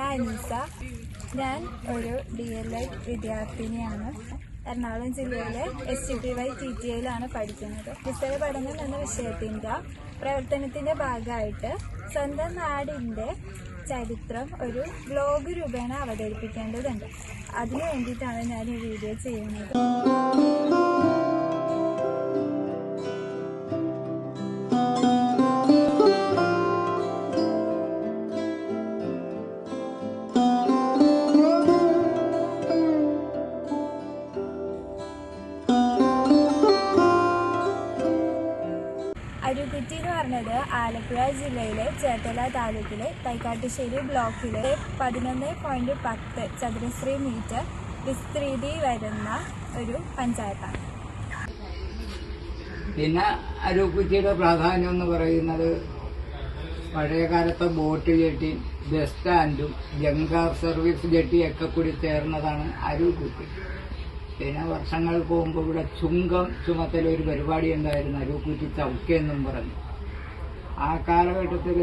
അനീസ. ഞാൻ ഒരു DLED വിദ്യാർത്ഥിനിയാണ്. എറണാകുളം ജില്ലയിലെ STPY TTIയിലാണ് പഠിക്കുന്നത്. പുസ്തക പഠനം എന്ന വിഷയത്തിൻ്റെ പ്രവർത്തനത്തിൻ്റെ ഭാഗമായിട്ട് സ്വന്തം നാടിൻ്റെ ചരിത്രം ഒരു ബ്ലോഗ് രൂപേണ അവതരിപ്പിക്കേണ്ടതുണ്ട്. അതിനു വേണ്ടിയിട്ടാണ് ഞാൻ ഈ വീഡിയോ ചെയ്യുന്നത്. അരുക്കുറ്റി എന്ന് പറഞ്ഞത് ആലപ്പുഴ ജില്ലയിലെ ചേർത്തല താലൂക്കിലെ തൈക്കാട്ടുശ്ശേരി ബ്ലോക്കിലെ 11.10 ചതുരശ്രീ മീറ്റർ വിസ്തൃതി വരുന്ന ഒരു പഞ്ചായത്താണ്. പിന്നെ അരുക്കുറ്റിയുടെ പ്രാധാന്യം എന്ന് പറയുന്നത് പഴയകാലത്തെ ബോട്ട് ജെട്ടി, ബസ് സ്റ്റാൻഡും ജങ്കാർ സർവീസ് ജെട്ടിയൊക്കെ കൂടി ചേർന്നതാണ് അരുക്കുറ്റി. പിന്നെ വർഷങ്ങൾക്ക് മുമ്പ് ഇവിടെ ചുങ്കം ചുമത്തലൊരു പരിപാടി ഉണ്ടായിരുന്നു, അരുക്കുറ്റി ചൗക്കെന്നും പറഞ്ഞു. ആ കാലഘട്ടത്തിൽ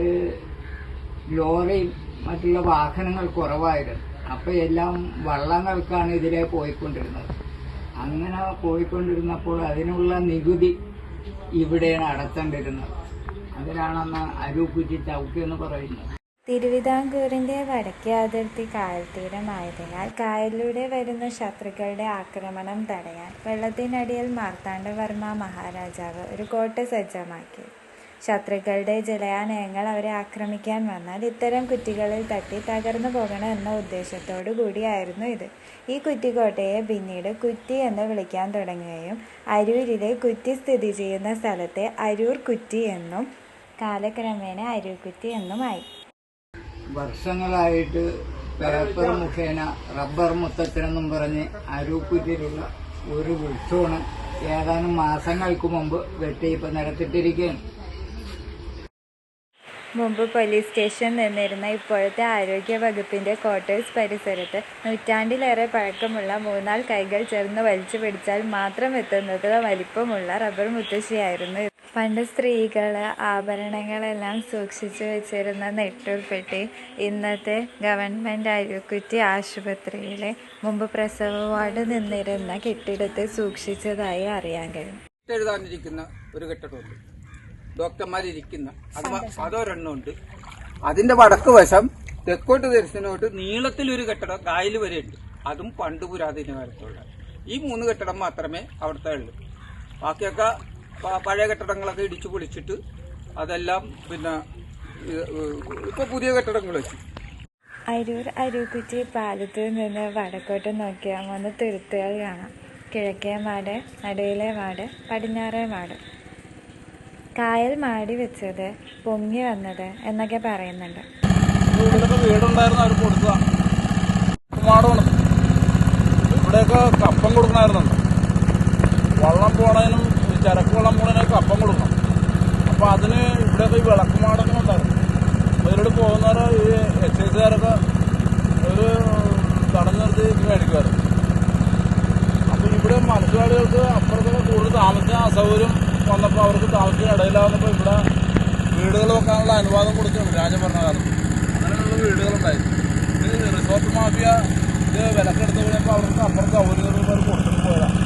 ലോറിയും മറ്റുള്ള വാഹനങ്ങൾ കുറവായിരുന്നു. അപ്പോൾ എല്ലാം വള്ളങ്ങൾക്കാണ് ഇതിലെ പോയിക്കൊണ്ടിരുന്നത്. അങ്ങനെ പോയിക്കൊണ്ടിരുന്നപ്പോൾ അതിനുള്ള നികുതി ഇവിടെയാണ് അടച്ചേണ്ടിരുന്നത്. അതിനാണെന്ന് അരുക്കുറ്റി ചൗക്ക് എന്ന് പറയുന്നത്. തിരുവിതാംകൂറിന്റെ വടക്കേ അതിർത്തി കായൽത്തീരമായതിനാൽ കായലിലൂടെ വരുന്ന ശത്രുക്കളുടെ ആക്രമണം തടയാൻ വെള്ളത്തിനടിയിൽ മാർത്താണ്ഡവർമ്മ മഹാരാജാവ് ഒരു കോട്ട സജ്ജമാക്കി. ശത്രുക്കളുടെ ജലയാനയങ്ങൾ അവരെ ആക്രമിക്കാൻ വന്നാൽ ഇത്തരം കുറ്റികളിൽ തട്ടി തകർന്നു പോകണം എന്ന ഉദ്ദേശത്തോടു കൂടിയായിരുന്നു ഇത്. ഈ കുറ്റിക്കോട്ടയെ പിന്നീട് കുറ്റി എന്ന് വിളിക്കാൻ തുടങ്ങുകയും അരൂരിലെ കുറ്റി സ്ഥിതി ചെയ്യുന്ന സ്ഥലത്തെ അരൂർ കുറ്റി എന്നും കാലക്രമേണ അരൂക്കുറ്റി എന്നുമായി. വർഷങ്ങളായിട്ട് പേപ്പർ മുഖേന റബ്ബർ മുത്തച്ഛനെന്നും പറഞ്ഞ് അരുക്കുറ്റിയിലുള്ള ഒരു വൃക്ഷമാണ് ഏതാനും മാസങ്ങൾക്ക് മുമ്പ് വെട്ടി ഇപ്പം നിരത്തിട്ടിരിക്കുകയാണ്. മുമ്പ് പോലീസ് സ്റ്റേഷൻ നിന്നിരുന്ന ഇപ്പോഴത്തെ ആരോഗ്യ വകുപ്പിന്റെ ക്വാർട്ടേഴ്സ് പരിസരത്ത് നൂറ്റാണ്ടിലേറെ പഴക്കമുള്ള 3-4 കൈകൾ ചേർന്ന് വലിച്ചു പിടിച്ചാൽ മാത്രം എത്തുന്നത് വലിപ്പമുള്ള റബ്ബർ മുത്തശ്ശിയായിരുന്നു. പണ്ട് സ്ത്രീകൾ ആഭരണങ്ങളെല്ലാം സൂക്ഷിച്ചു വെച്ചിരുന്ന നെട്ടൂർപ്പെട്ടി ഇന്നത്തെ ഗവൺമെന്റ് അരുക്കുറ്റി ആശുപത്രിയിലെ മുമ്പ് പ്രസവ വാർഡ് നിന്നിരുന്ന കെട്ടിടത്തിൽ സൂക്ഷിച്ചതായി അറിയാൻ കഴിയും. എഴുതാനിരിക്കുന്ന ഒരു കെട്ടിടമുണ്ട്, ഡോക്ടർമാരിരിക്കുന്ന അതൊരെണ്ണമുണ്ട്. അതിന്റെ വടക്ക് വശം തെക്കോട്ട് ദർശനോട്ട് നീളത്തിലൊരു കെട്ടിടം കായൽ വരെ ഉണ്ട്. അതും പണ്ട് പുരാതന കാലത്തുള്ള ഈ 3 കെട്ടിടം മാത്രമേ അവിടുത്തെ ഉള്ളൂ. ബാക്കിയൊക്കെ പഴയ കെട്ടിടങ്ങളൊക്കെ ഇടിച്ചു പൊളിച്ചിട്ട് അതെല്ലാം പിന്നെ ഇപ്പൊ പുതിയ കെട്ടിടങ്ങൾ വെച്ചു. അരൂർ അരുക്കുറ്റി പാലത്തിൽ നിന്ന് വടക്കോട്ട് നോക്കിയാൽ 3 തുരുത്തുകൾ കാണാം. കിഴക്കേ മാട്, നടുവിലെ മാട്, പടിഞ്ഞാറേ മാട്. കായൽ മാടി വെച്ചത് പൊങ്ങി വന്നത് എന്നൊക്കെ പറയുന്നുണ്ട്. വീടുണ്ടായിരുന്നു, അവർ കൊടുക്കുക. ഇവിടെയൊക്കെ കപ്പം കൊടുക്കണമായിരുന്നുണ്ട്. വള്ളം പോണതിനും ചരക്ക് വെള്ളം പോണതിനൊക്കെ കപ്പം കൊടുക്കണം. അപ്പൊ അതിന് ഇവിടെയൊക്കെ ഈ വിളക്കുമാടൊക്കെ ഉണ്ടായിരുന്നു. ഇവരോട് പോകുന്നവരെ ഈ എക്സൈസുകാരൊക്കെ ഒരു തടഞ്ഞു നിർത്തി മേടിക്കുമായിരുന്നു. അപ്പൊ ഇവിടെ മത്സ്യത്തൊഴിലാളികൾക്ക് അപ്പുറത്തൊക്കെ കൂടുതൽ താമസിക്കാൻ അസൗകര്യം വന്നപ്പോൾ അവർക്ക് താമസിക്കാൻ ഇടയിലാവുന്നപ്പോൾ ഇവിടെ വീടുകൾ വെക്കാനുള്ള അനുവാദം കൊടുത്തിട്ടുണ്ട് രാജഭരണകാലം. അങ്ങനെയുള്ള വീടുകളുണ്ടായിരുന്നു. ഇത് റിസോർട്ട് മാഫിയ ഇത് വിലക്കെടുത്ത് കഴിഞ്ഞപ്പോൾ അവർക്ക് അപ്പുറത്ത് സൗകര്യങ്ങൾ കൊടുത്തിട്ട് പോയതാണ്.